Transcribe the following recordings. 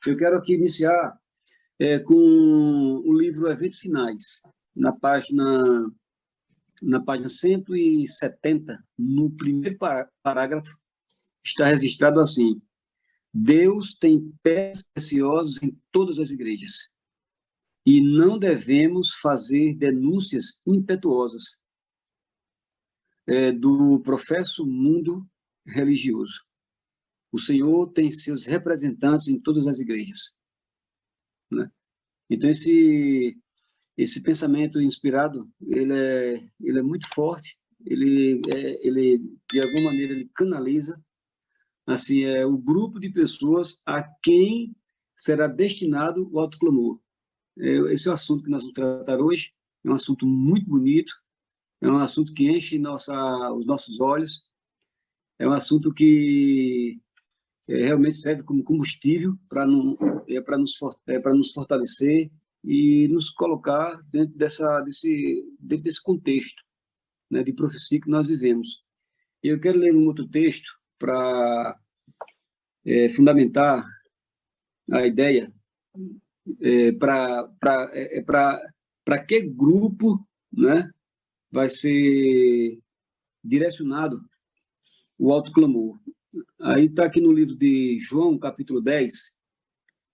Eu quero aqui iniciar com o livro Eventos Finais, na página 170, no primeiro parágrafo, está registrado assim: Deus tem pedras preciosas em todas as igrejas, e não devemos fazer denúncias impetuosas do professo mundo religioso. O Senhor tem seus representantes em todas as igrejas, né? Então, esse pensamento inspirado, ele é muito forte, ele, de alguma maneira, ele canaliza assim, o grupo de pessoas a quem será destinado o autoclamor. Esse é o assunto que nós vamos tratar hoje, é um assunto muito bonito, é um assunto que enche os nossos olhos, é um assunto que realmente serve como combustível para nos fortalecer e nos colocar dentro desse contexto, né, de profecia que nós vivemos. E eu quero ler um outro texto para fundamentar a ideia, para que grupo, né, vai ser direcionado o autoclamor. Aí está aqui no livro de João, capítulo 10,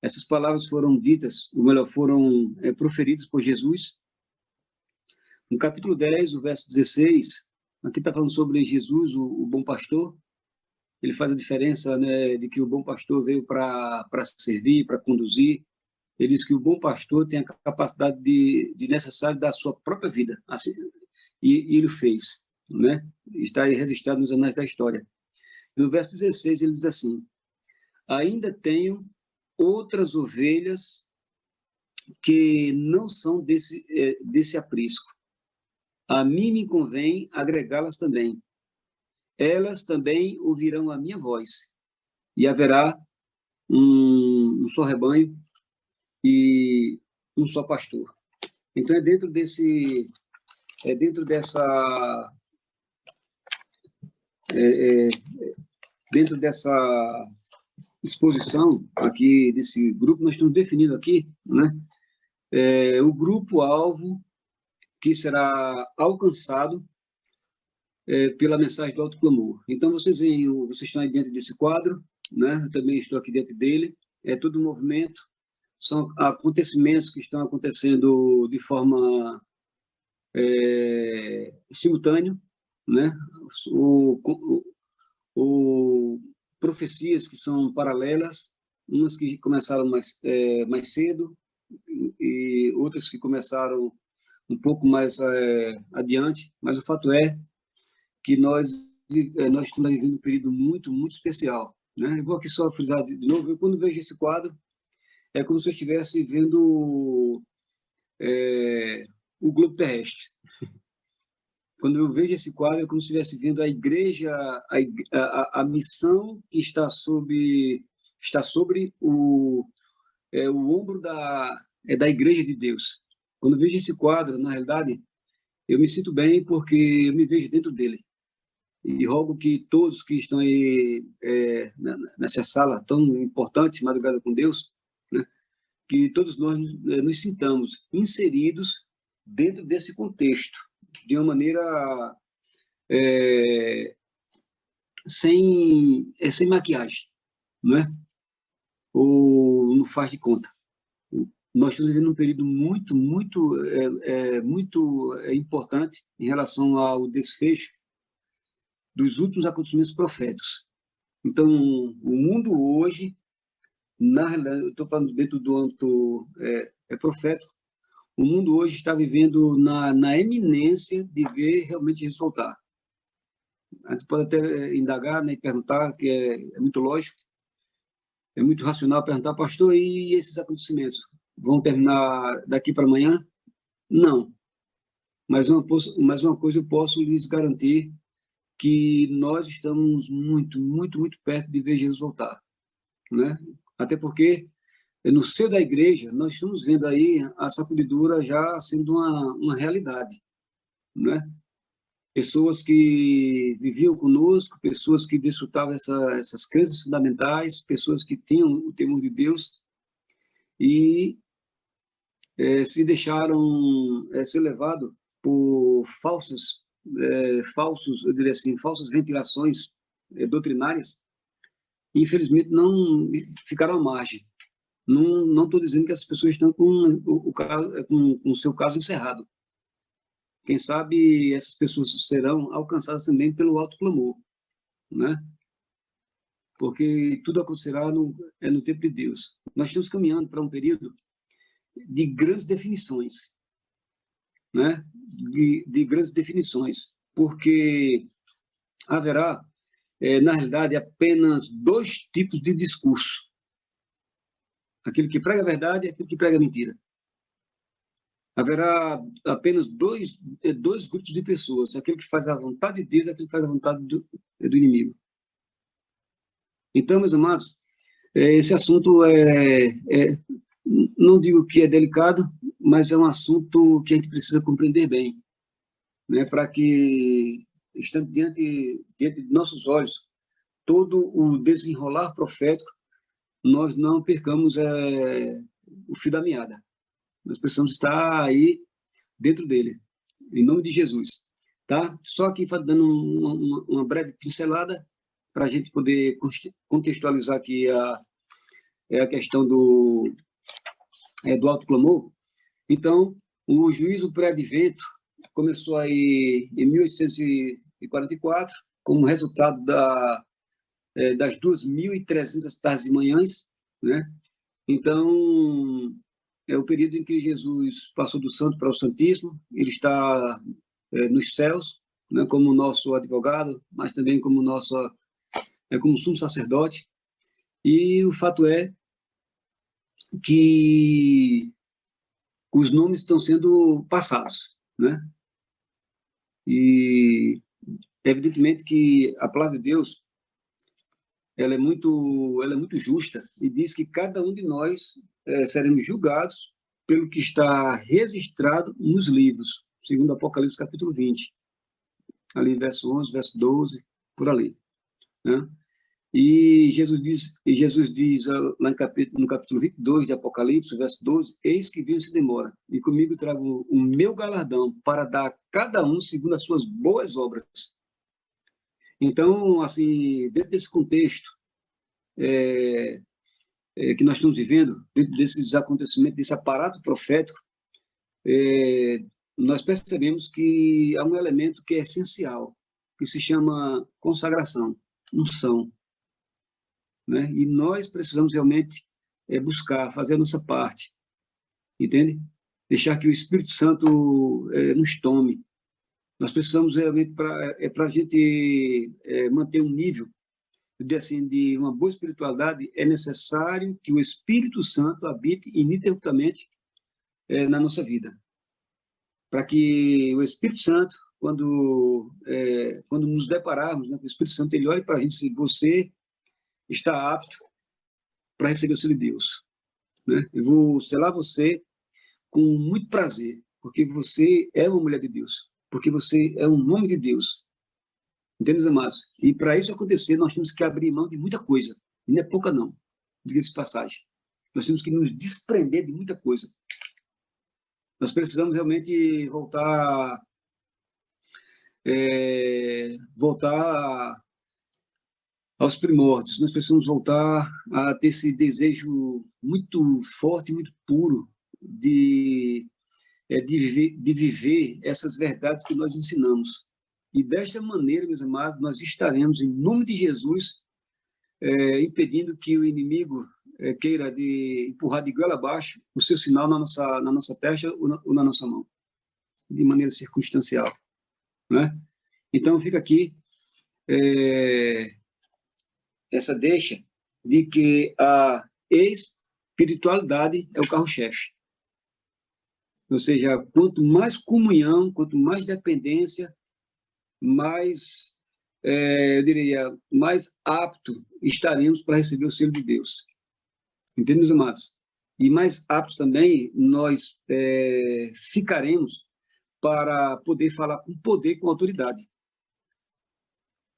essas palavras foram ditas, ou melhor, foram proferidas por Jesus. No capítulo 10, o verso 16, aqui está falando sobre Jesus, o bom pastor. Ele faz a diferença, né, de que o bom pastor veio para servir, para conduzir. Ele diz que o bom pastor tem a capacidade de necessário da sua própria vida. Assim, e ele fez, né? Está aí registrado nos anais da história. No verso 16, ele diz assim: ainda tenho outras ovelhas que não são desse aprisco. A mim me convém agregá-las também. Elas também ouvirão a minha voz, e haverá um só rebanho e um só pastor. Então, dentro dessa exposição aqui desse grupo, nós estamos definindo aqui, né, o grupo-alvo que será alcançado pela mensagem do autoclamor. Então, vocês estão aí dentro desse quadro, né? Eu também estou aqui dentro dele. É todo um movimento, são acontecimentos que estão acontecendo de forma simultânea, né? Profecias que são paralelas, umas que começaram mais cedo e outras que começaram um pouco mais adiante, mas o fato é que nós estamos vivendo um período muito, muito especial, né? Eu vou aqui só frisar de novo, eu quando vejo esse quadro, é como se eu estivesse vendo o globo terrestre. Quando eu vejo esse quadro, é como se estivesse vendo a igreja, a missão que está sobre o ombro da igreja de Deus. Quando eu vejo esse quadro, na realidade, eu me sinto bem porque eu me vejo dentro dele. E rogo que todos que estão aí nessa sala tão importante, Madrugada com Deus, né, que todos nós nos sintamos inseridos dentro desse contexto, de uma maneira sem maquiagem, né? Ou não faz de conta. Nós estamos vivendo um período muito, muito, muito importante em relação ao desfecho dos últimos acontecimentos proféticos. Então, o mundo hoje, eu estou falando dentro do âmbito profético, o mundo hoje está vivendo na eminência de ver realmente resultar. A gente pode até indagar, né, e perguntar, que é muito lógico, é muito racional perguntar, pastor, e esses acontecimentos vão terminar daqui para amanhã? Não. Mas uma coisa eu posso lhes garantir, que nós estamos muito, muito, muito perto de ver Jesus voltar, né? Até porque no seio da igreja nós estamos vendo aí a sacudidura já sendo uma realidade, né? Pessoas que viviam conosco, pessoas que desfrutavam essas crenças fundamentais, pessoas que tinham o temor de Deus, e se deixaram ser levados por falsos, eu diria assim, falsas ventilações doutrinárias, e, infelizmente, não ficaram à margem. Não estou dizendo que as pessoas estão com o seu caso encerrado. Quem sabe essas pessoas serão alcançadas também pelo alto clamor, né? Porque tudo acontecerá no tempo de Deus. Nós estamos caminhando para um período de grandes definições, né? De grandes definições, porque haverá, na realidade, apenas dois tipos de discurso: aquele que prega a verdade e aquele que prega a mentira. Haverá apenas dois grupos de pessoas: aquele que faz a vontade de Deus e aquele que faz a vontade do inimigo. Então, meus amados, esse assunto não digo que é delicado, mas é um assunto que a gente precisa compreender bem, né, para que, estando diante de nossos olhos, todo o desenrolar profético, nós não percamos o fio da meada. Nós precisamos estar aí dentro dele, em nome de Jesus. Tá? Só aqui dando uma breve pincelada para a gente poder contextualizar aqui a questão do alto clamor. Então, o juízo pré-advento começou aí em 1844, como resultado das 2.300 tardes e manhãs, né? Então, é o período em que Jesus passou do santo para o santíssimo. Ele está nos céus, né, como nosso advogado, mas também como como sumo sacerdote. E o fato é que os nomes estão sendo passados, né? E evidentemente que a palavra de Deus ela é muito justa e diz que cada um de nós seremos julgados pelo que está registrado nos livros, segundo Apocalipse capítulo 20, ali verso 11, verso 12, por ali, né? E Jesus diz lá no capítulo 22 de Apocalipse, verso 12: eis que venho sem demora, e comigo trago o meu galardão para dar a cada um segundo as suas boas obras. Então, assim, dentro desse contexto que nós estamos vivendo, dentro desses acontecimentos, desse aparato profético, nós percebemos que há um elemento que é essencial, que se chama consagração, unção, né? E nós precisamos realmente buscar, fazer a nossa parte, entende? Deixar que o Espírito Santo nos tome. Nós precisamos realmente, para a gente manter um nível de uma boa espiritualidade, é necessário que o Espírito Santo habite ininterruptamente na nossa vida. Para que o Espírito Santo, quando nos depararmos, né, com o Espírito Santo, ele olhe para a gente e diz: você está apto para receber o auxílio de Deus, né? Eu vou selar você com muito prazer, porque você é uma mulher de Deus, porque você é um homem de Deus. Entende, meus amados? E para isso acontecer, nós temos que abrir mão de muita coisa. E não é pouca, não. Diga-se de passagem. Nós temos que nos desprender de muita coisa. Nós precisamos realmente voltar aos primórdios. Nós precisamos voltar a ter esse desejo muito forte, muito puro de viver essas verdades que nós ensinamos. E desta maneira, meus amados, nós estaremos, em nome de Jesus, impedindo que o inimigo queira empurrar de goela abaixo o seu sinal na nossa testa ou na nossa mão, de maneira circunstancial, né? Então, fica aqui essa deixa de que a espiritualidade é o carro-chefe. Ou seja, quanto mais comunhão, quanto mais dependência, mais, eu diria, mais apto estaremos para receber o selo de Deus. Entende, meus amados? E mais aptos também nós ficaremos para poder falar com poder, com autoridade.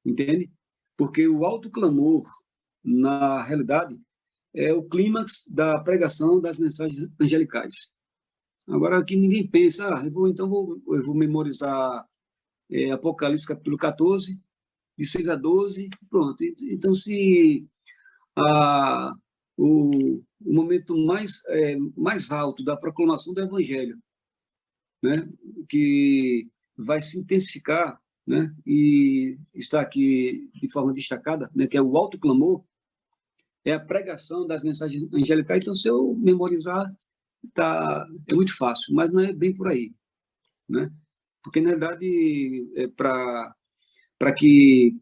Entende? Porque o alto clamor, na realidade, é o clímax da pregação das mensagens angelicais. Agora, aqui ninguém pensa, eu vou memorizar Apocalipse capítulo 14, de 6 a 12, pronto. Então, se o momento mais alto da proclamação do Evangelho, né, que vai se intensificar, né, e está aqui de forma destacada, né, que é o alto clamor, é a pregação das mensagens angelicais. Então, se eu memorizar, é muito fácil, mas não é bem por aí, né? Porque, na verdade, para que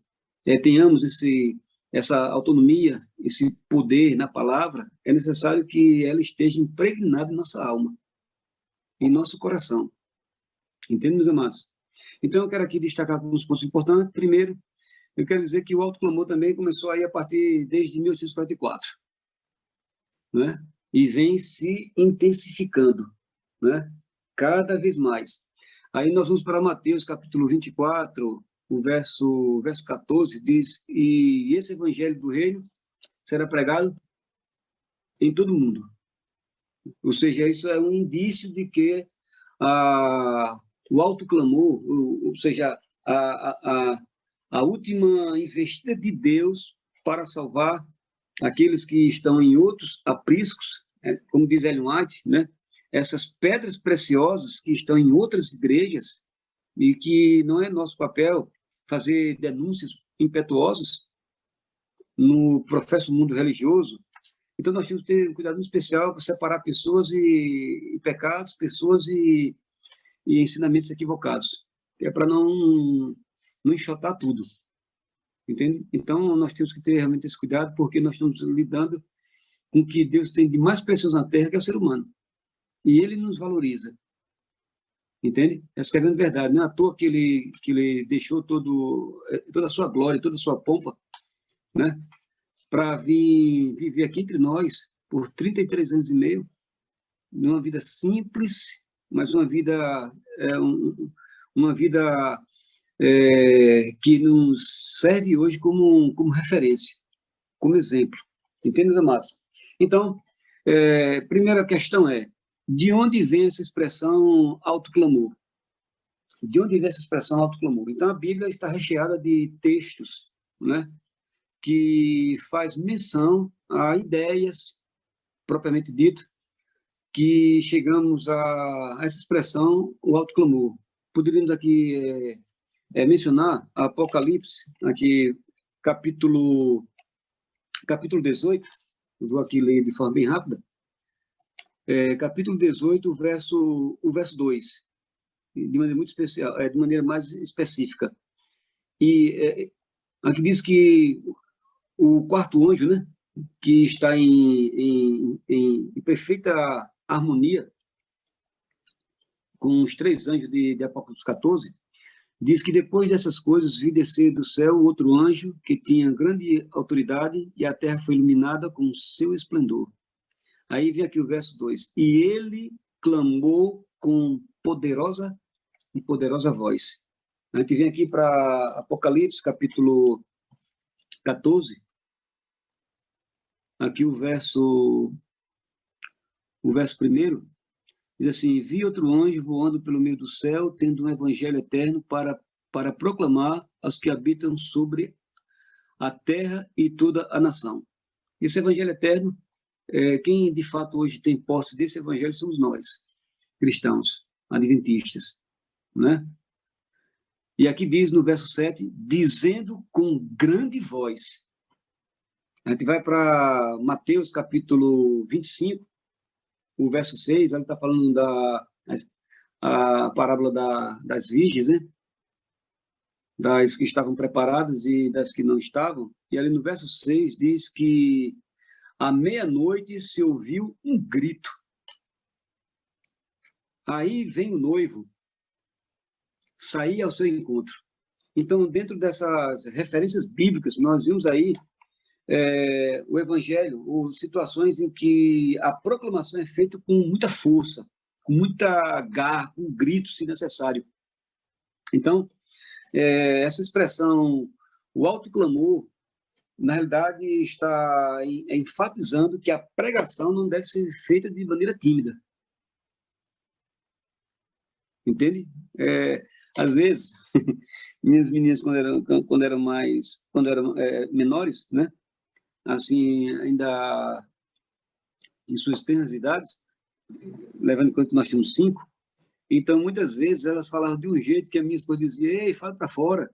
tenhamos essa autonomia, esse poder na palavra, é necessário que ela esteja impregnada em nossa alma, em nosso coração. Entende, meus amados? Então, eu quero aqui destacar alguns pontos importantes. Primeiro, eu quero dizer que o autoclamor também começou aí desde 1844, né? E vem se intensificando, né? Cada vez mais. Aí nós vamos para Mateus, capítulo 24, o verso 14, diz: e esse evangelho do reino será pregado em todo o mundo. Ou seja, isso é um indício de que o autoclamor, ou seja, a última investida de Deus para salvar aqueles que estão em outros apriscos, como diz Ellen White, né? Essas pedras preciosas que estão em outras igrejas e que não é nosso papel fazer denúncias impetuosas no professo mundo religioso. Então, nós temos que ter um cuidado especial para separar pessoas e pecados, pessoas e ensinamentos equivocados, que é para não enxotar tudo, entende? Então, nós temos que ter realmente esse cuidado, porque nós estamos lidando com o que Deus tem de mais precioso na Terra, que é o ser humano. E Ele nos valoriza, entende? Essa é a grande verdade. Não é à toa que Ele deixou toda a sua glória, toda a sua pompa, né? Para vir viver aqui entre nós por 33 anos e meio, numa vida simples, mas uma vida que nos serve hoje como referência, como exemplo. Entende, amados? Então, primeira questão é: de onde vem essa expressão autoclamor? De onde vem essa expressão autoclamor? Então, a Bíblia está recheada de textos, né, que faz menção a ideias, propriamente dito, que chegamos a essa expressão, o autoclamor. Poderíamos aqui mencionar Apocalipse, aqui, capítulo 18, vou aqui ler de forma bem rápida, capítulo 18, o verso 2, de maneira muito especial, de maneira mais específica. E aqui diz que o quarto anjo, né, que está em perfeita harmonia com os três anjos de Apocalipse 14, diz que depois dessas coisas vi descer do céu outro anjo que tinha grande autoridade e a terra foi iluminada com o seu esplendor. Aí vem aqui o verso 2. E ele clamou com poderosa voz. A gente vem aqui para Apocalipse, capítulo 14. Aqui o verso 1 diz assim: vi outro anjo voando pelo meio do céu, tendo um evangelho eterno para proclamar aos que habitam sobre a terra e toda a nação. Esse evangelho eterno, quem de fato hoje tem posse desse evangelho somos nós, cristãos, adventistas, né? E aqui diz no verso 7, dizendo com grande voz. A gente vai para Mateus capítulo 25, o verso 6, ele está falando a parábola das virgens, né? Das que estavam preparadas e das que não estavam. E ali no verso 6 diz que à meia-noite se ouviu um grito. Aí vem o noivo sair ao seu encontro. Então, dentro dessas referências bíblicas, nós vimos aí o Evangelho, ou situações em que a proclamação é feita com muita força, com muita garra, com gritos, se necessário. Então, essa expressão, o autoclamor, na realidade, está enfatizando que a pregação não deve ser feita de maneira tímida. Entende? Às vezes, minhas meninas, quando eram menores, né? Assim, ainda em suas tenras idades, levando em conta que nós tínhamos 5, então, muitas vezes, elas falavam de um jeito que a minha esposa dizia: ei, fala para fora.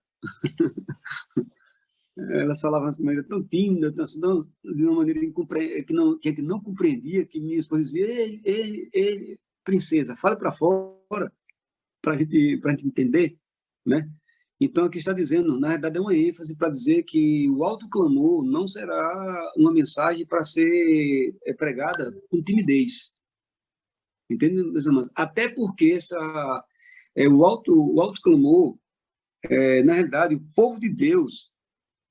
Elas falavam assim, de maneira tão tímida, de uma maneira que a gente não compreendia, que minha esposa dizia: ei, princesa, fala para fora, para a gente entender, né? Então, aqui está dizendo, na verdade, é uma ênfase para dizer que o autoclamor não será uma mensagem para ser pregada com timidez. Entende, meus irmãos? Até porque o autoclamor, na realidade, o povo de Deus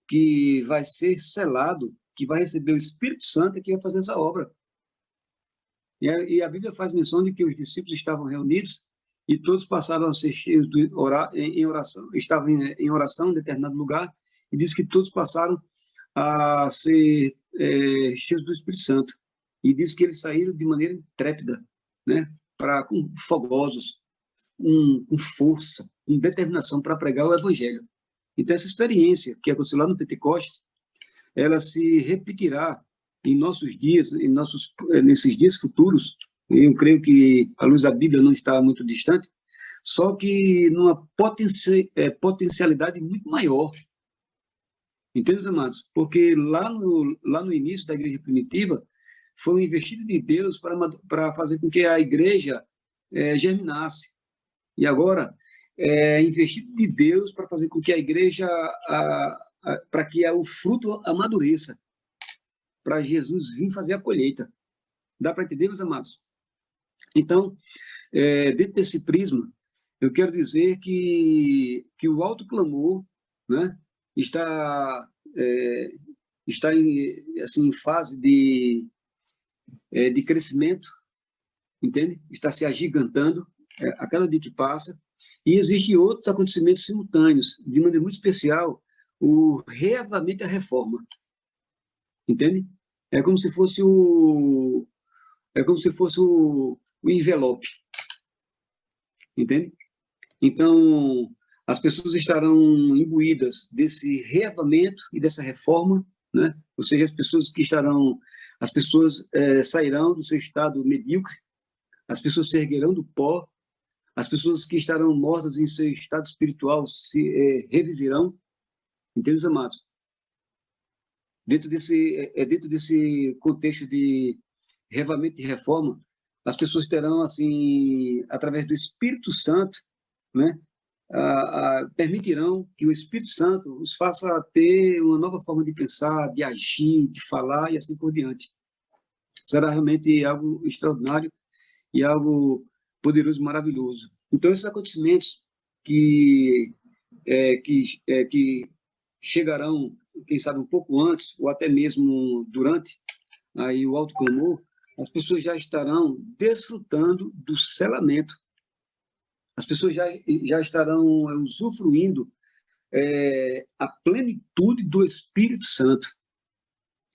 que vai ser selado, que vai receber o Espírito Santo é que vai fazer essa obra. E a Bíblia faz menção de que os discípulos estavam reunidos e todos passaram a ser cheios em oração, estavam em oração em determinado lugar, e diz que todos passaram a ser cheios do Espírito Santo. E diz que eles saíram de maneira intrépida, né? Com fogosos, com força, com determinação para pregar o Evangelho. Então, essa experiência que aconteceu lá no Pentecostes, ela se repetirá em nossos dias, nesses dias futuros. Eu creio que a luz da Bíblia não está muito distante, só que numa potencialidade muito maior. Entende, amados? Porque lá no início da igreja primitiva, foi um investido de Deus para fazer com que a igreja germinasse. E agora, investido de Deus para fazer com que a igreja, para que o fruto amadureça, para Jesus vir fazer a colheita. Dá para entender, meus amados? Então, dentro desse prisma, eu quero dizer que o autoclamor, né, está em fase de crescimento, entende? Está se agigantando a cada dia que passa, e existem outros acontecimentos simultâneos, de maneira muito especial, o reavamento e a reforma, entende? É como se fosse o envelope, entende? Então, as pessoas estarão imbuídas desse reavamento e dessa reforma, né? Ou seja, as pessoas sairão do seu estado medíocre, as pessoas se erguerão do pó, as pessoas que estarão mortas em seu estado espiritual se reviverão, entende, amados? Dentro desse contexto de reavamento e reforma, as pessoas terão, assim, através do Espírito Santo, né, permitirão que o Espírito Santo os faça ter uma nova forma de pensar, de agir, de falar e assim por diante. Será realmente algo extraordinário e algo poderoso, maravilhoso. Então, esses acontecimentos que chegarão, quem sabe, um pouco antes, ou até mesmo durante aí o autoclamor, as pessoas já estarão desfrutando do selamento. As pessoas já estarão usufruindo a plenitude do Espírito Santo.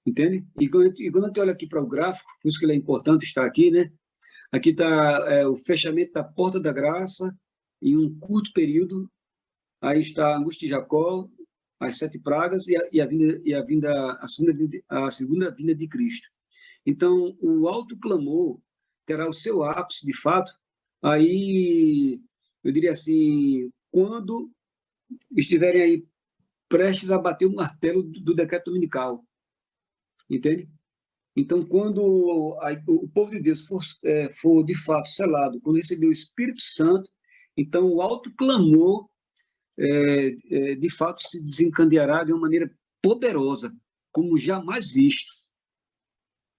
Entende? E quando a gente olha aqui para o gráfico, por isso que ele é importante estar aqui, né? Aqui está o fechamento da porta da graça em um curto período. Aí está a angústia de Jacó, as 7 pragas a segunda vinda de Cristo. Então, o autoclamor terá o seu ápice, de fato, aí, eu diria assim, quando estiverem aí prestes a bater o martelo do decreto dominical. Entende? Então, quando o povo de Deus for de fato selado, quando receber o Espírito Santo, então o autoclamor de fato se desencadeará de uma maneira poderosa, como jamais visto.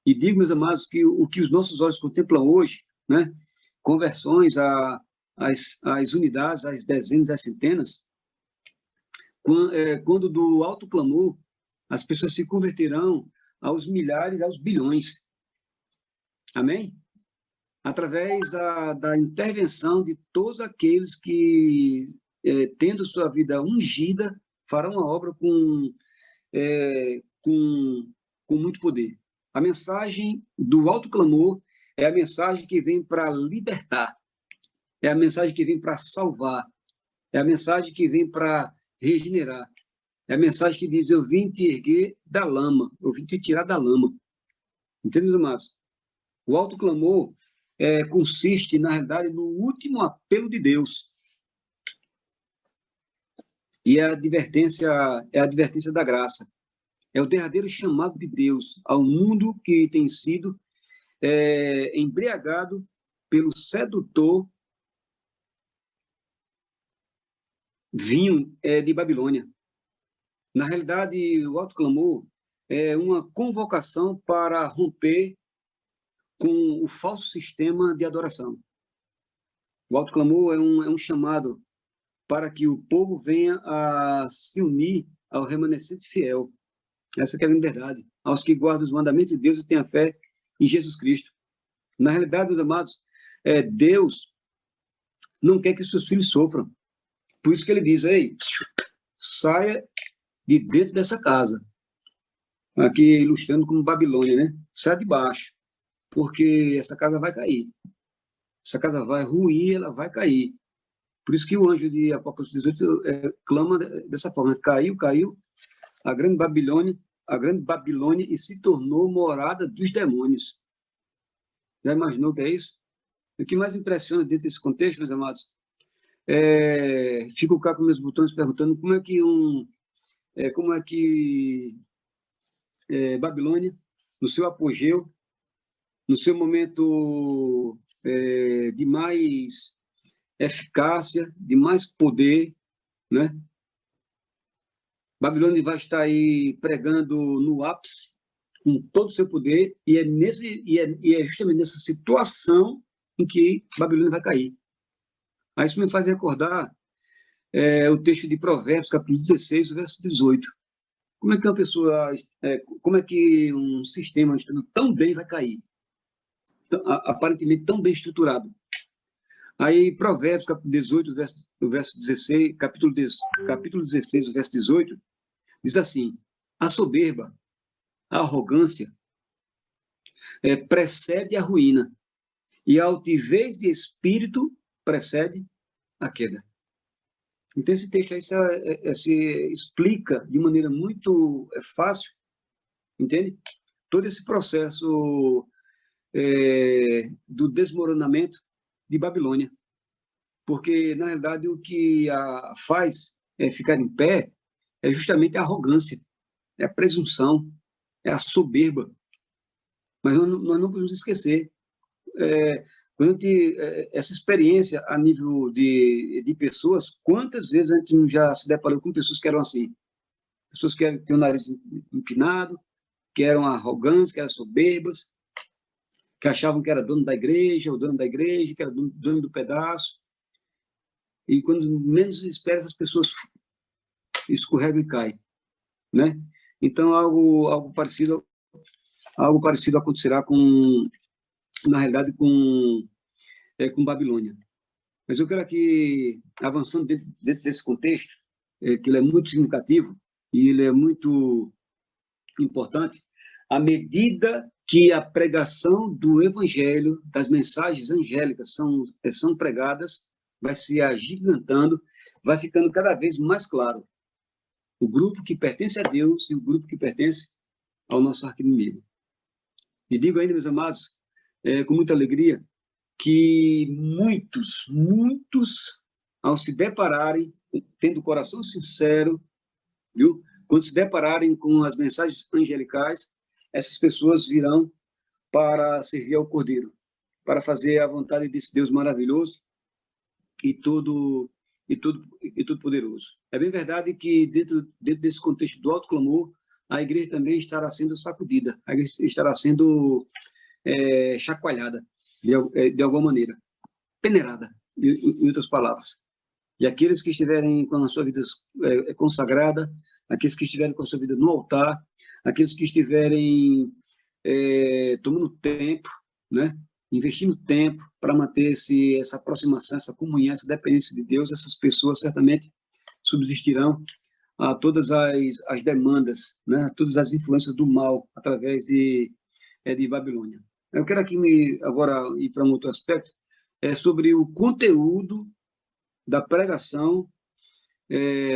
E digo, meus amados, que o que os nossos olhos contemplam hoje, né, conversões às unidades, às dezenas, às centenas, quando do autoclamor as pessoas se converterão aos milhares, aos bilhões. Amém? Através da intervenção de todos aqueles que, tendo sua vida ungida, farão a obra com com muito poder. A mensagem do alto clamor é a mensagem que vem para libertar, é a mensagem que vem para salvar, é a mensagem que vem para regenerar, é a mensagem que diz: eu vim te erguer da lama, eu vim te tirar da lama. Entende, meus amados? O alto clamor consiste, na realidade, no último apelo de Deus. E é a advertência da graça. É o derradeiro chamado de Deus ao mundo que tem sido embriagado pelo sedutor vinho de Babilônia. Na realidade, o alto clamor é uma convocação para romper com o falso sistema de adoração. O alto clamor é um chamado para que o povo venha a se unir ao remanescente fiel. Essa que é a verdade. Aos que guardam os mandamentos de Deus e têm a fé em Jesus Cristo. Na realidade, meus amados, Deus não quer que os seus filhos sofram. Por isso que ele diz: ei, saia de dentro dessa casa. Aqui ilustrando como Babilônia, né? Saia de baixo, porque essa casa vai cair. Essa casa vai ruir, ela vai cair. Por isso que o anjo de Apocalipse 18 clama dessa forma: caiu a grande Babilônia, e se tornou morada dos demônios. Já imaginou o que é isso? O que mais impressiona dentro desse contexto, meus amados, fico cá com meus botões perguntando como é que Babilônia, no seu apogeu, no seu momento de mais eficácia, de mais poder, né? Babilônia vai estar aí pregando no ápice, com todo o seu poder, e é justamente nessa situação em que Babilônia vai cair. Aí isso me faz recordar o texto de Provérbios, capítulo 16, verso 18. Como é que uma pessoa, como é que um sistema estando tão bem vai cair? Aparentemente tão bem estruturado. Aí, Provérbios, capítulo 18, verso 16, capítulo 16, verso 18, diz assim: a soberba, a arrogância, precede a ruína, e a altivez de espírito precede a queda. Então, esse texto aí se explica de maneira muito fácil, entende? Todo esse processo do desmoronamento de Babilônia. Porque, na realidade, o que a faz ficar em pé é justamente a arrogância, é a presunção, é a soberba. Mas nós não podemos esquecer, essa experiência a nível de pessoas, quantas vezes a gente já se deparou com pessoas que eram assim? Pessoas que têm o nariz empinado, que eram arrogantes, que eram soberbas, que achavam que era dono da igreja, ou dono da igreja, que era dono do pedaço. E quando menos espera, essas pessoas escorregam e caem, né? Então, algo parecido acontecerá na realidade, com Babilônia. Mas eu quero aqui, avançando dentro desse contexto, que ele é muito significativo e ele é muito importante, à medida que a pregação do evangelho, das mensagens angélicas são pregadas, vai se agigantando, vai ficando cada vez mais claro o grupo que pertence a Deus e o grupo que pertence ao nosso arqui-inimigo. E digo ainda, meus amados, com muita alegria, que muitos, ao se depararem, tendo o coração sincero, viu? Quando se depararem com as mensagens angelicais, essas pessoas virão para servir ao Cordeiro, para fazer a vontade desse Deus maravilhoso e todo poderoso. É bem verdade que dentro desse contexto do alto clamor, a igreja também estará sendo sacudida, a igreja estará sendo chacoalhada de alguma maneira, peneirada, em outras palavras. E aqueles que estiverem com a sua vida consagrada, aqueles que estiverem com a sua vida no altar, aqueles que estiverem tomando tempo, né? Investindo tempo para manter essa aproximação, essa comunhão, essa dependência de Deus, essas pessoas certamente subsistirão a todas as demandas, né? Todas as influências do mal através de Babilônia. Eu quero aqui agora ir para um outro aspecto, sobre o conteúdo da pregação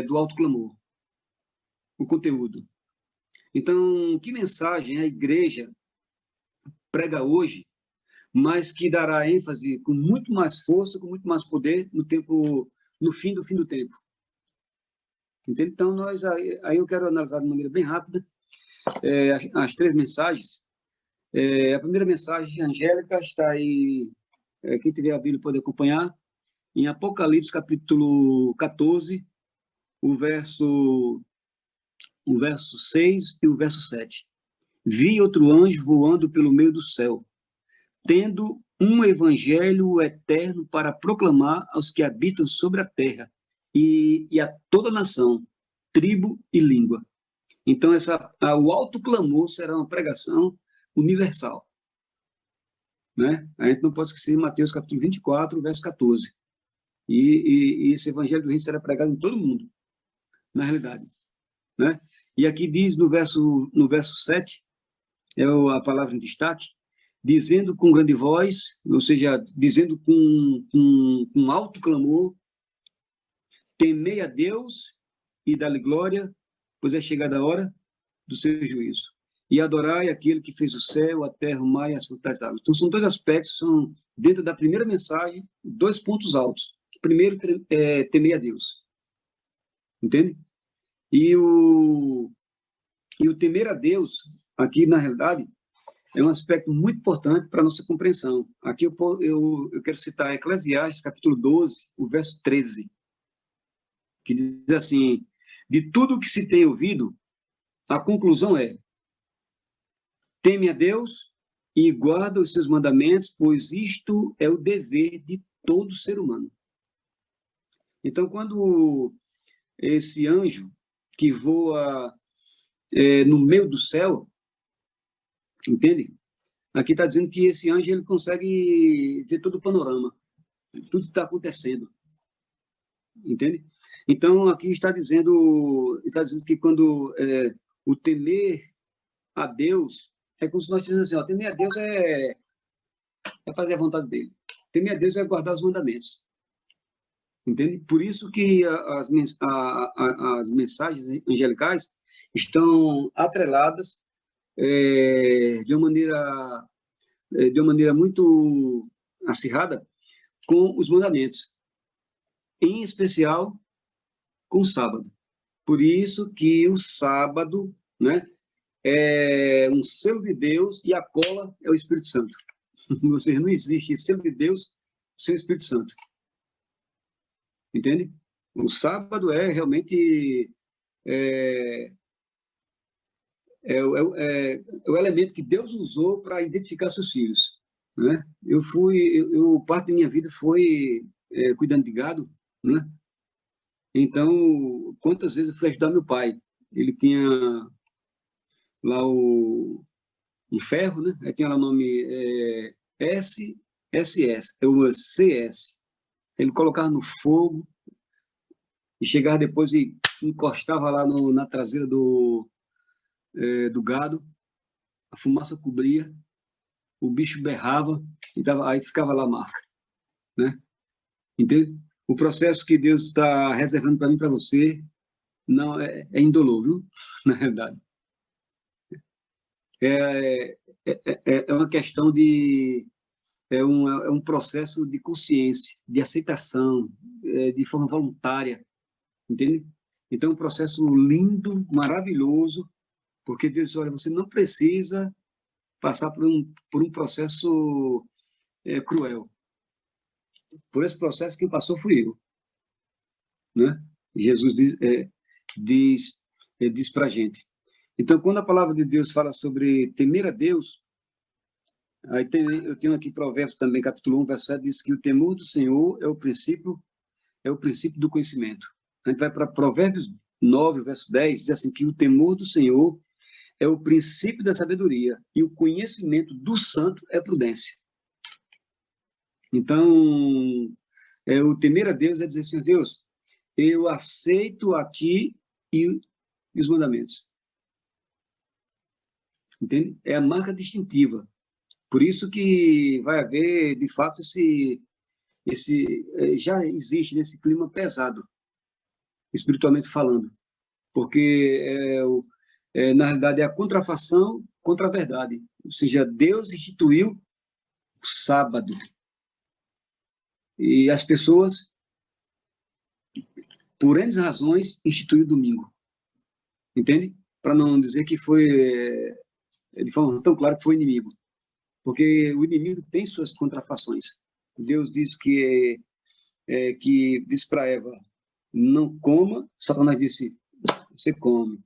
do alto clamor. O conteúdo. Então, que mensagem a igreja prega hoje, mas que dará ênfase com muito mais força, com muito mais poder no fim do tempo. Entende? Então, aí eu quero analisar de maneira bem rápida as 3 mensagens. A primeira mensagem angélica está aí, quem tiver a Bíblia pode acompanhar, em Apocalipse, capítulo 14, o verso 6 e o verso 7. Vi outro anjo voando pelo meio do céu, tendo um evangelho eterno para proclamar aos que habitam sobre a terra e a toda nação, tribo e língua. Então, o alto clamor será uma pregação universal. Né? A gente não pode esquecer de Mateus capítulo 24, verso 14. E esse evangelho do reino será pregado em todo mundo, na realidade. Né? E aqui diz no verso 7, a palavra em destaque, dizendo com grande voz, ou seja, dizendo com alto clamor, temei a Deus e dá-lhe glória, pois é chegada a hora do seu juízo. E adorai aquele que fez o céu, a terra, o mar e as frutas águas. Então, são 2 aspectos, são dentro da primeira mensagem, 2 pontos altos. Primeiro, temei a Deus. Entende? E o temer a Deus, aqui, na realidade, é um aspecto muito importante para a nossa compreensão. Aqui eu quero citar Eclesiastes, capítulo 12, o verso 13, que diz assim: de tudo o que se tem ouvido, a conclusão é: teme a Deus e guarda os seus mandamentos, pois isto é o dever de todo ser humano. Então, quando esse anjo que voa no meio do céu, entende? Aqui está dizendo que esse anjo ele consegue ver todo o panorama, tudo está acontecendo, entende? Então, aqui está dizendo que quando o temer a Deus, é como se nós dizemos assim, temer a Deus é fazer a vontade dele. Temer a Deus é guardar os mandamentos. Entende? Por isso que as mensagens angelicais estão atreladas de uma maneira muito acirrada com os mandamentos, em especial com o sábado. Por isso que o sábado, né, é um selo de Deus e a cola é o Espírito Santo. Ou seja, não existe selo de Deus sem o Espírito Santo. Entende? O sábado é realmente o elemento que Deus usou para identificar seus filhos. Né? Parte da minha vida foi cuidando de gado, né? Então, quantas vezes eu fui ajudar meu pai? Ele tinha lá um ferro, né? Aí tinha lá o nome SSS, o CS. Ele colocava no fogo e chegava depois e encostava lá na traseira do gado, a fumaça cobria, o bicho berrava, e aí ficava lá a marca. Né? Entende? O processo que Deus está reservando para mim e para você não é indolor, viu? Na realidade. É uma questão de... É um processo de consciência, de aceitação, de forma voluntária, entende? Então, é um processo lindo, maravilhoso, porque Deus diz, olha, você não precisa passar por um processo cruel. Por esse processo, quem passou fui eu. Né? Jesus diz para a gente. Então, quando a palavra de Deus fala sobre temer a Deus, aí eu tenho aqui Provérbios também, capítulo 1, verso 7, diz que o temor do Senhor é o princípio do conhecimento. A gente vai para Provérbios 9, verso 10, diz assim que o temor do Senhor é o princípio da sabedoria e o conhecimento do santo é prudência. Então, o temer a Deus é dizer assim, Deus, eu aceito a Ti e os mandamentos. Entende? É a marca distintiva. Por isso que vai haver, de fato, já existe nesse clima pesado, espiritualmente falando, porque na realidade é a contrafação contra a verdade. Ou seja, Deus instituiu o sábado e as pessoas, por N razões, instituiu o domingo. Entende? Para não dizer que foi de forma tão clara que foi inimigo, porque o inimigo tem suas contrafações. Deus diz que diz para Eva, não coma, Satanás disse, você come.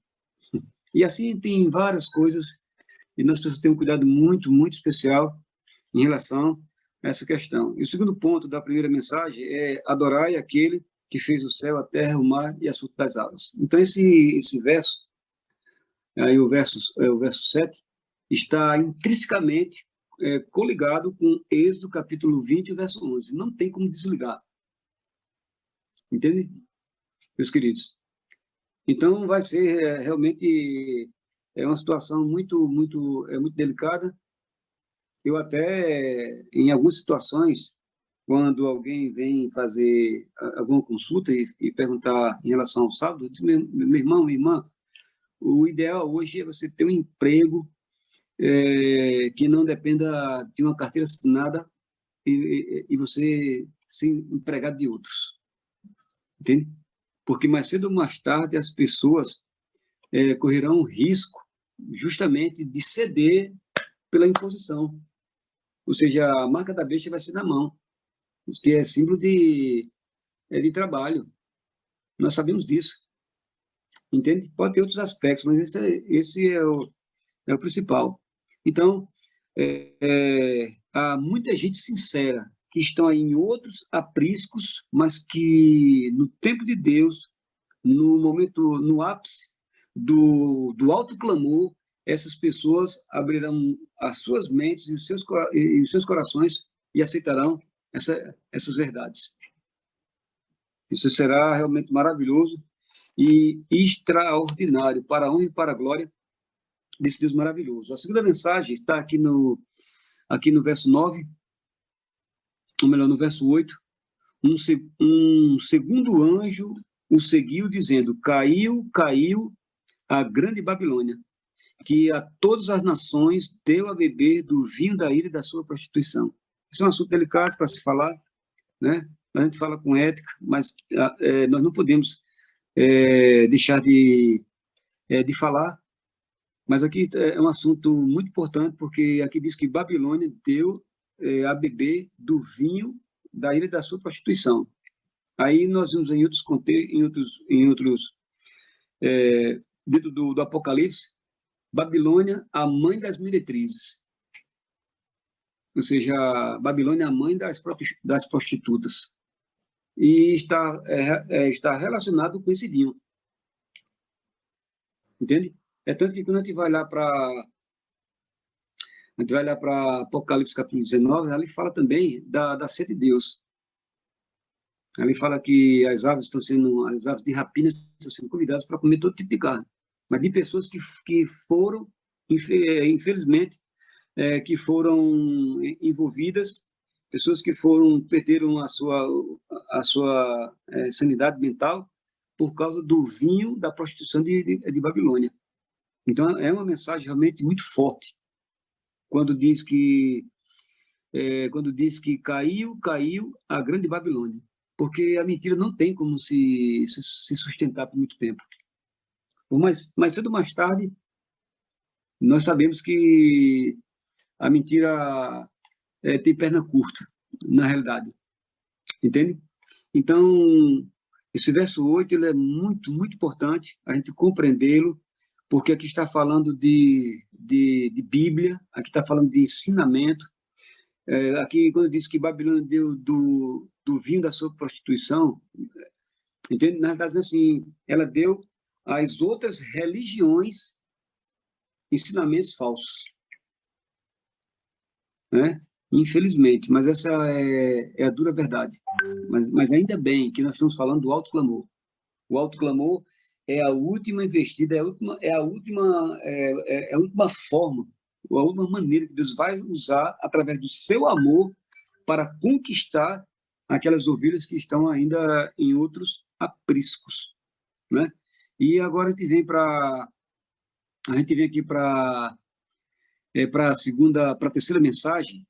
E assim tem várias coisas, e nós precisamos ter um cuidado muito, muito especial em relação a essa questão. E o segundo ponto da primeira mensagem é adorai aquele que fez o céu, a terra, o mar e as frutas das águas. Então, esse verso, aí o verso 7, está intrinsecamente coligado com Êxodo, capítulo 20, verso 11. Não tem como desligar. Entende, meus queridos? Então, vai ser realmente uma situação muito, muito, muito delicada. Eu até, em algumas situações, quando alguém vem fazer alguma consulta e perguntar em relação ao sábado, eu digo, meu irmão, minha irmã, o ideal hoje é você ter um emprego que não dependa de uma carteira assinada e você ser empregado de outros. Entende? Porque mais cedo ou mais tarde as pessoas correrão o risco justamente de ceder pela imposição. Ou seja, a marca da besta vai ser na mão, que é símbolo de trabalho. Nós sabemos disso. Entende? Pode ter outros aspectos, mas esse é o principal. Então, há muita gente sincera que estão aí em outros apriscos, mas que no tempo de Deus, no momento, no ápice do alto clamor, essas pessoas abrirão as suas mentes e os seus corações e aceitarão essas verdades. Isso será realmente maravilhoso e extraordinário para a honra e para a glória desse Deus maravilhoso. A segunda mensagem está aqui no verso 9, ou melhor, no verso 8. Um segundo anjo o seguiu, dizendo, caiu a grande Babilônia, que a todas as nações deu a beber do vinho da ira e da sua prostituição. Esse é um assunto delicado para se falar, né? A gente fala com ética, mas nós não podemos deixar de falar. Mas aqui é um assunto muito importante, porque aqui diz que Babilônia deu a beber do vinho da ira e da sua prostituição. Aí nós vemos em outros contextos, dentro do Apocalipse, Babilônia, a mãe das meretrizes. Ou seja, Babilônia, a mãe das prostitutas. E está relacionado com esse vinho. Entende? É tanto que quando a gente vai lá para Apocalipse capítulo 19, ali fala também da sede de Deus. Ali fala que as aves de rapina estão sendo convidadas para comer todo tipo de carne. Mas de pessoas que foram, infelizmente, que foram envolvidas, pessoas que perderam a sua sanidade mental por causa do vinho da prostituição de Babilônia. Então, é uma mensagem realmente muito forte, quando diz que caiu a grande Babilônia, porque a mentira não tem como se sustentar por muito tempo. Mas cedo ou mais tarde, nós sabemos que a mentira tem perna curta, na realidade. Entende? Então, esse verso 8 ele é muito, muito importante a gente compreendê-lo, porque aqui está falando de Bíblia, aqui está falando de ensinamento. Aqui, quando diz que Babilônia deu do vinho da sua prostituição, entende? Na verdade, assim, ela deu às outras religiões ensinamentos falsos. Né? Infelizmente, mas essa é a dura verdade. Mas ainda bem que nós estamos falando do alto clamor. O alto clamor é a última investida, é a última forma, ou a última maneira que Deus vai usar através do seu amor para conquistar aquelas ovelhas que estão ainda em outros apriscos, né? E agora a gente vem aqui para para a terceira mensagem,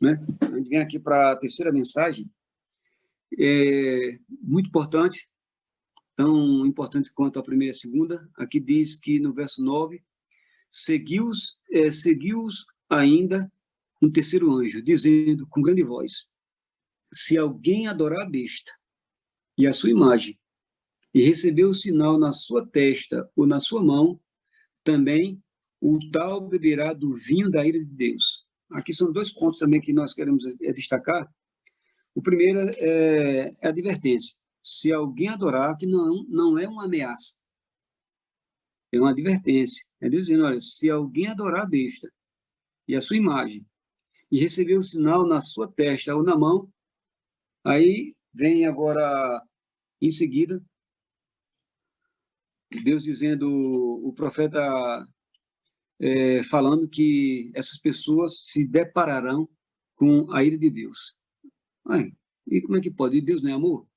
né? A gente vem aqui para a terceira mensagem, muito importante, tão importante quanto a primeira e a segunda. Aqui diz que no verso 9, seguiu-os ainda um terceiro anjo, dizendo com grande voz: se alguém adorar a besta e a sua imagem, e receber o sinal na sua testa ou na sua mão, também o tal beberá do vinho da ira de Deus. Aqui são dois pontos também que nós queremos destacar. O primeiro é a advertência. Se alguém adorar, que não é uma ameaça, é uma advertência. É dizendo, olha, se alguém adorar a besta e a sua imagem, e receber o sinal na sua testa ou na mão, aí vem agora, em seguida, Deus dizendo, o profeta falando que essas pessoas se depararão com a ira de Deus. Ai, e como é que pode? E Deus não é amor?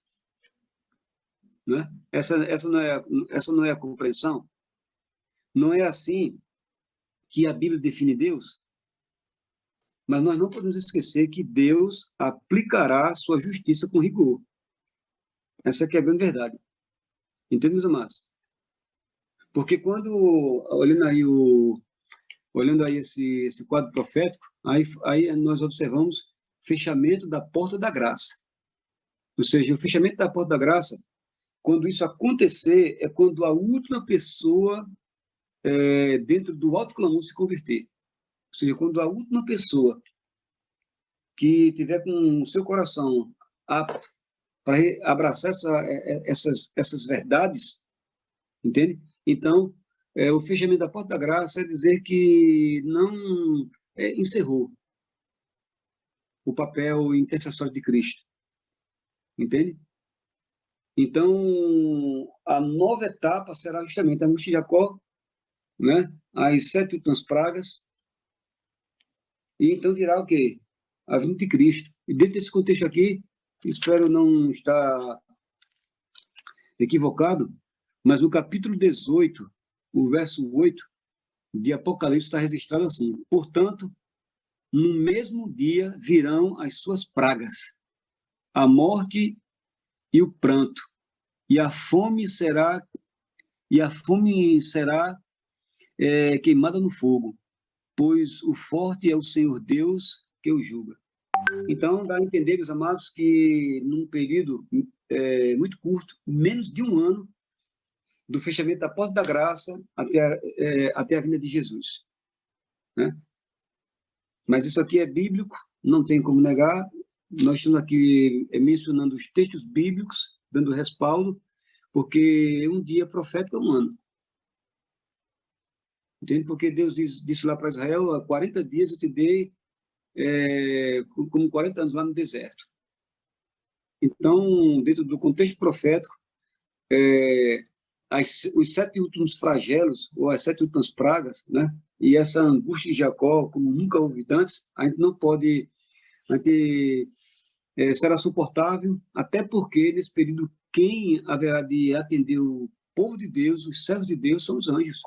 Né? Essa não é a compreensão? Não é assim que a Bíblia define Deus? Mas nós não podemos esquecer que Deus aplicará sua justiça com rigor. Essa é a grande verdade. Entende, meus amados? Porque quando, olhando aí esse quadro profético, aí nós observamos o fechamento da porta da graça. Ou seja, o fechamento da porta da graça, quando isso acontecer, é quando a última pessoa dentro do alto clamor se converter. Ou seja, quando a última pessoa que tiver com o seu coração apto para abraçar essas verdades, entende? Então, o fechamento da porta da graça é dizer que não encerrou o papel intercessório de Cristo, entende? Então, a nova etapa será justamente a angústia de Jacó, né? As 7 últimas pragas, e então virá o quê? A vinda de Cristo. E dentro desse contexto aqui, espero não estar equivocado, mas no capítulo 18, o verso 8 de Apocalipse está registrado assim: portanto, no mesmo dia virão as suas pragas, a morte e o pranto, e a fome será queimada no fogo, pois o forte é o Senhor Deus que o julga. Então, dá a entender, meus amados, que num período muito curto, menos de um ano, do fechamento da porta da graça até a vinda de Jesus, né? Mas isso aqui é bíblico, não tem como negar. Nós estamos aqui mencionando os textos bíblicos, dando respaldo, porque um dia profético é um ano. Entende? Porque Deus disse lá para Israel: há 40 dias eu te dei como 40 anos lá no deserto. Então, dentro do contexto profético, os 7 últimos flagelos, ou as 7 últimas pragas, né? E essa angústia de Jacó, como nunca houve antes, a gente não pode, será suportável, até porque nesse período quem haverá de atender o povo de Deus, os servos de Deus, são os anjos.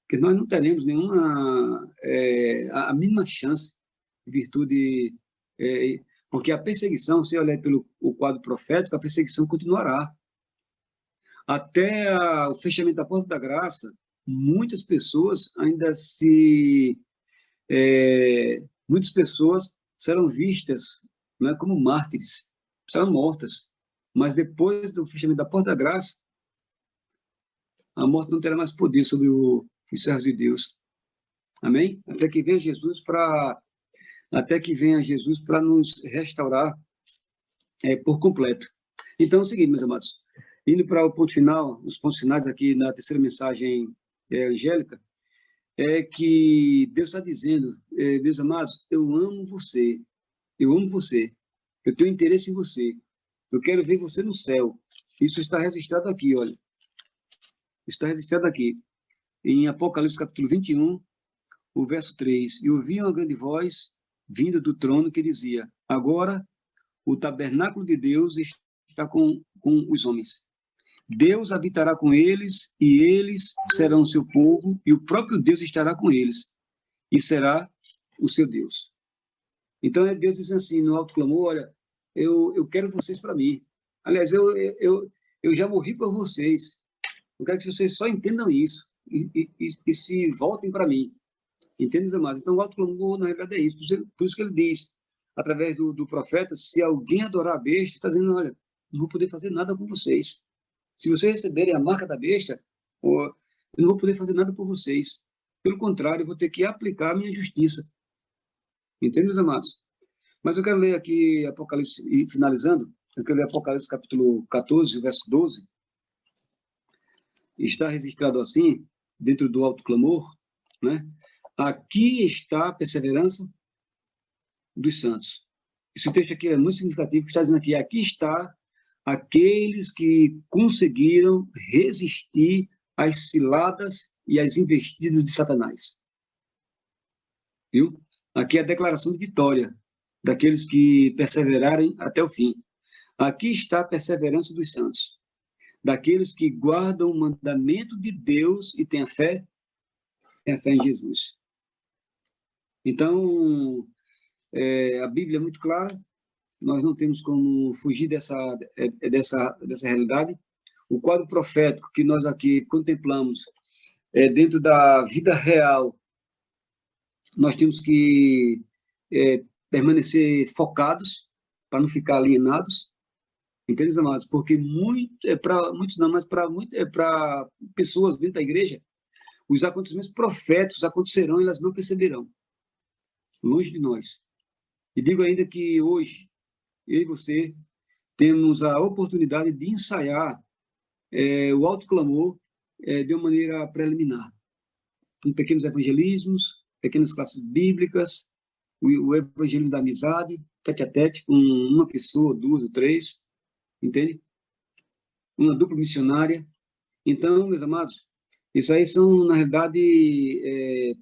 Porque nós não teremos nenhuma, a mínima chance, em virtude, porque a perseguição, se olhar pelo o quadro profético, a perseguição continuará. Até o fechamento da porta da graça, muitas pessoas muitas pessoas serão vistas, né, como mártires, serão mortas. Mas depois do fechamento da porta da graça, a morte não terá mais poder sobre os servos de Deus. Amém? Até que venha Jesus para nos restaurar por completo. Então é o seguinte, meus amados, indo para o ponto final, os pontos finais aqui na terceira mensagem angélica, é que Deus está dizendo: meus amados, eu amo você, eu tenho interesse em você, eu quero ver você no céu, Isso está registrado aqui, olha. Está registrado aqui, em Apocalipse capítulo 21, o verso 3. E ouvi uma grande voz vinda do trono que dizia: agora o tabernáculo de Deus está com os homens. Deus habitará com eles, e eles serão seu povo, e o próprio Deus estará com eles, e será o seu Deus. Então, Deus diz assim, no alto clamor: olha, eu quero vocês para mim. Aliás, eu já morri por vocês. Eu quero que vocês só entendam isso, e se voltem para mim. Entende, meus amados? Então, o alto clamor, na realidade, é isso. Por isso que ele diz, através do profeta: se alguém adorar a besta, está dizendo: olha, não vou poder fazer nada com vocês. Se vocês receberem a marca da besta, eu não vou poder fazer nada por vocês. Pelo contrário, eu vou ter que aplicar a minha justiça. Entende, meus amados? Mas eu quero ler aqui Apocalipse, e finalizando, eu quero ler Apocalipse capítulo 14, verso 12. Está registrado assim, dentro do alto clamor, né? Aqui está a perseverança dos santos. Esse texto aqui é muito significativo, que está dizendo aqui está aqueles que conseguiram resistir às ciladas e às investidas de Satanás. Viu? Aqui é a declaração de vitória daqueles que perseverarem até o fim. Aqui está a perseverança dos santos, daqueles que guardam o mandamento de Deus e têm a fé em Jesus. Então, a Bíblia é muito clara, nós não temos como fugir dessa realidade. O quadro profético que nós aqui contemplamos dentro da vida real, nós temos que permanecer focados para não ficar alienados, entende, amados? Porque muitos não, mas para pessoas dentro da igreja, os acontecimentos proféticos acontecerão e elas não perceberão, longe de nós. E digo ainda que hoje, eu e você temos a oportunidade de ensaiar o alto clamor de uma maneira preliminar, com pequenos evangelismos, pequenas classes bíblicas, o evangelismo da amizade, tete a tete, com uma pessoa, duas ou três, entende? Uma dupla missionária. Então, meus amados, isso aí são, na realidade,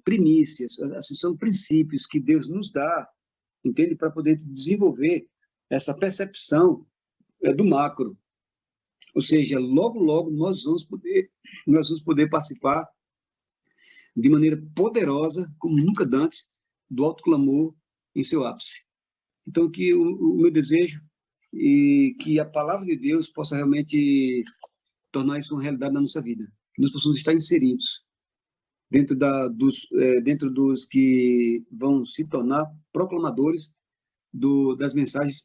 primícias, assim, são princípios que Deus nos dá, entende? Para poder desenvolver essa percepção do macro. Ou seja, logo, logo nós vamos poder participar de maneira poderosa, como nunca antes, do alto clamor em seu ápice. Então, que o meu desejo e que a palavra de Deus possa realmente tornar isso uma realidade na nossa vida. Que nós possamos estar inseridos dentro dos que vão se tornar proclamadores das mensagens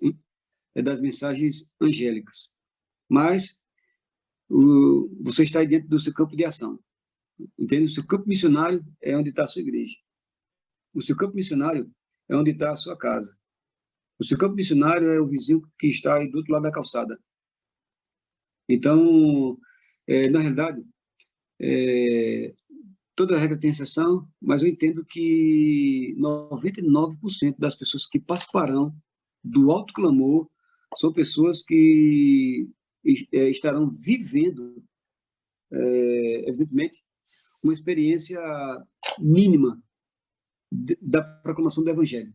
angélicas. Mas você está aí dentro do seu campo de ação. Entende? O seu campo missionário é onde está a sua igreja. O seu campo missionário é onde está a sua casa. O seu campo missionário é o vizinho que está aí do outro lado da calçada. Então, na realidade, toda regra tem exceção, mas eu entendo que 99% das pessoas que participarão do alto clamor são pessoas que estarão vivendo, evidentemente, uma experiência mínima da proclamação do Evangelho.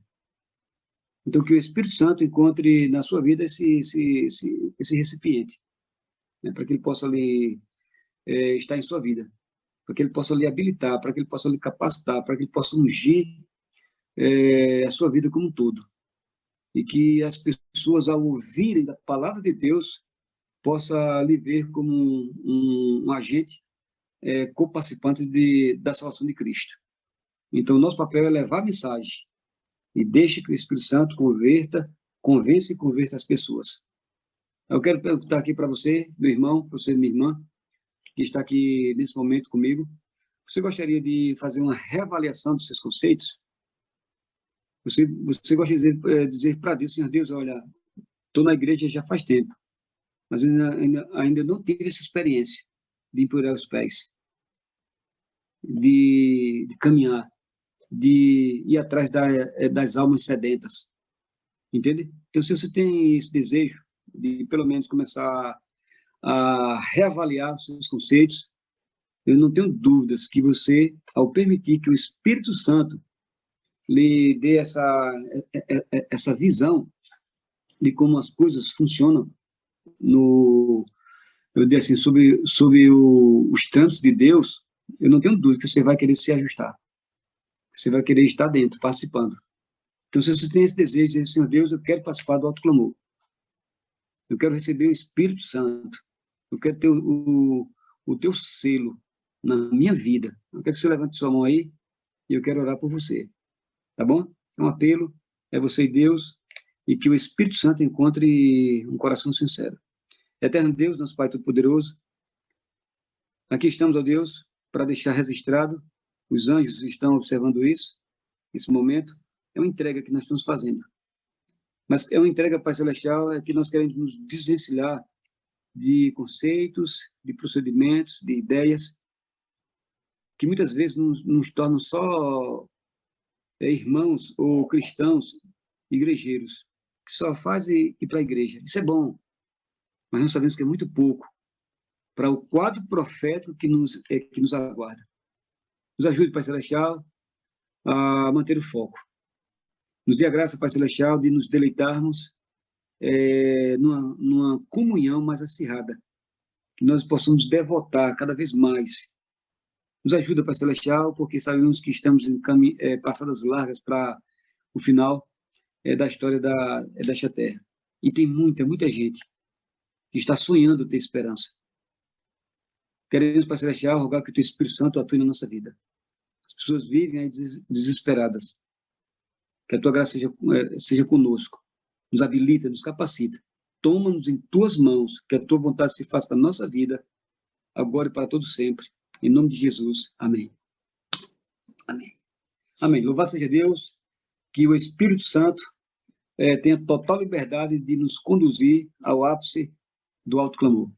Então, que o Espírito Santo encontre na sua vida esse recipiente, né, para que ele possa estar em sua vida, para que ele possa lhe habilitar, para que ele possa lhe capacitar, para que ele possa ungir a sua vida como um todo. E que as pessoas, ao ouvirem da palavra de Deus, possam lhe ver como um agente co-participante da salvação de Cristo. Então, nosso papel é levar a mensagem e deixe que o Espírito Santo convença e converta as pessoas. Eu quero perguntar aqui para você, meu irmão, para você, minha irmã, que está aqui nesse momento comigo, você gostaria de fazer uma reavaliação dos seus conceitos? Você gostaria de dizer para Deus: Senhor Deus, olha, estou na igreja já faz tempo, mas ainda não tive essa experiência de empoeirar os pés, de caminhar, de ir atrás das almas sedentas, entende? Então, se você tem esse desejo de, pelo menos, começar a reavaliar os seus conceitos. Eu não tenho dúvidas que você, ao permitir que o Espírito Santo lhe dê essa visão de como as coisas funcionam eu digo assim, sobre os trâmites de Deus, eu não tenho dúvida que você vai querer se ajustar. Você vai querer estar dentro, participando. Então, se você tem esse desejo de dizer, Senhor Deus, eu quero participar do autoclamor. Eu quero receber o Espírito Santo. Eu quero ter o teu selo na minha vida. Eu quero que você levante sua mão aí e eu quero orar por você. Tá bom? É um apelo, é você e Deus, e que o Espírito Santo encontre um coração sincero. Eterno Deus, nosso Pai Todo-Poderoso, aqui estamos, ó Deus, para deixar registrado, os anjos estão observando isso, esse momento, é uma entrega que nós estamos fazendo. Mas é uma entrega, Pai Celestial, é que nós queremos nos desvencilhar de conceitos, de procedimentos, de ideias, que muitas vezes nos tornam só irmãos ou cristãos igrejeiros, que só fazem ir para a igreja. Isso é bom, mas nós sabemos que é muito pouco para o quadro profético que nos aguarda. Nos ajude, Pai Celestial, a manter o foco. Nos dê a graça, Pai Celestial, de nos deleitarmos numa comunhão mais acirrada, que nós possamos devotar cada vez mais. Nos ajuda, Pai Celestial, porque sabemos que estamos em passadas largas para o final da história desta terra. E tem muita gente que está sonhando ter esperança. Queremos, Pai Celestial, rogar que o Teu Espírito Santo atue na nossa vida. As pessoas vivem aí desesperadas. Que a Tua graça seja conosco. Nos habilita, nos capacita. Toma-nos em Tuas mãos, que a Tua vontade se faça na nossa vida, agora e para todo sempre. Em nome de Jesus. Amém. Amém. Amém. Louvado seja Deus, que o Espírito Santo tenha total liberdade de nos conduzir ao ápice do autoclamor.